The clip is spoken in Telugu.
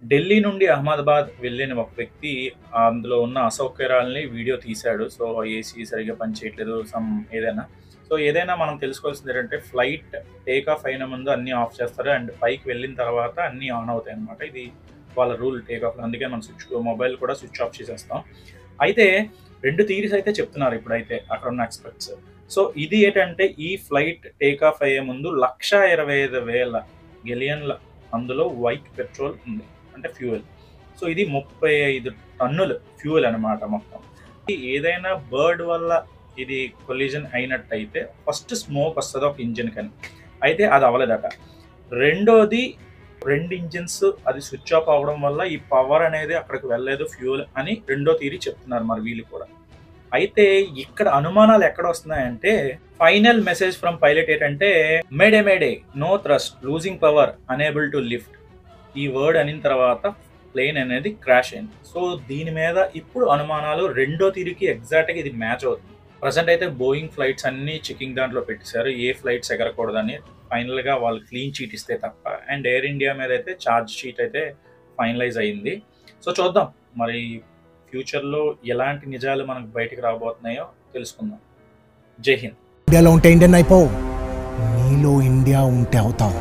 ఢిల్లీ నుండి అహ్మదాబాద్ వెళ్ళిన ఒక వ్యక్తి అందులో ఉన్న అసౌకర్యాలని వీడియో తీశాడు. సో, ఏసీ సరిగ్గా పనిచేయట్లేదు ఏదైనా. సో, ఏదైనా మనం తెలుసుకోవాల్సింది ఏంటంటే ఫ్లైట్ టేక్ ఆఫ్ అయిన ముందు అన్నీ ఆఫ్ చేస్తారు. అండ్ పైకి వెళ్ళిన తర్వాత అన్నీ ఆన్ అవుతాయన్నమాట. ఇది వాళ్ళ రూల్ టేక్ ఆఫ్‌లో. అందుకే మనం మొబైల్ కూడా స్విచ్ ఆఫ్ చేసేస్తాం. అయితే 2 థియరీస్ అయితే చెప్తున్నారు ఇప్పుడైతే అక్కడున్న ఎక్స్‌పర్ట్స్. సో, ఇది ఏంటంటే ఈ ఫ్లైట్ టేక్ ఆఫ్ అయ్యే ముందు 1,25,000 గెలియన్ల అందులో వైట్ పెట్రోల్ ఉంది. అంటే ఫ్యూయల్. సో, ఇది 35 టన్నులు ఫ్యూయల్ అనమాట మొత్తం. ఏదైనా బర్డ్ వల్ల ఇది కొలిజన్ అయినట్టయితే ఫస్ట్ స్మోక్ వస్తది ఒక ఇంజిన్‌కని. అయితే అది అవ్వలేదట. రెండోది 2 ఇంజిన్స్ అది స్విచ్ ఆఫ్ అవ్వడం వల్ల ఈ పవర్ అనేది అక్కడికి వెళ్ళలేదు ఫ్యూయల్ అని రెండో థియరీ చెప్తున్నారు మరి వీళ్ళు కూడా. అయితే ఇక్కడ అనుమానాలు ఎక్కడొస్తున్నాయంటే ఫైనల్ మెసేజ్ ఫ్రమ్ పైలట్ ఏంటంటే mayday mayday no thrust losing power unable to lift. ఈ వర్డ్ అనిన తర్వాత ప్లేన్ అనేది క్రాష్ అయింది. సో, దీని మీద ఇప్పుడు అనుమానాలు రెండో థియరీకి ఎగ్జాక్ట్‌గా ఇది మ్యాచ్ అవుతుంది. ప్రెజెంట్ అయితే బోయింగ్ ఫ్లైట్స్ అన్నీ చెకింగ్ దాంట్లో పెట్టేశారు. ఏ ఫ్లైట్స్ ఎగరకూడదని. ఫైనల్‌గా వాళ్ళు క్లీన్ చీట్ ఇస్తే తప్ప. అండ్ ఎయిర్ ఇండియా మీద అయితే చార్జ్ షీట్ అయితే ఫైనలైజ్ అయింది. సో, చూద్దాం మరి ఫ్యూచర్‌లో ఎలాంటి నిజాలు మనకు బయటికి రాబోతున్నాయో తెలుసుకుందాం. జై హింద్. ఇండియాలో ఉంటే ఇండియన్ అయిపోవు, నీలో ఇండియా ఉంటే అవుతావు.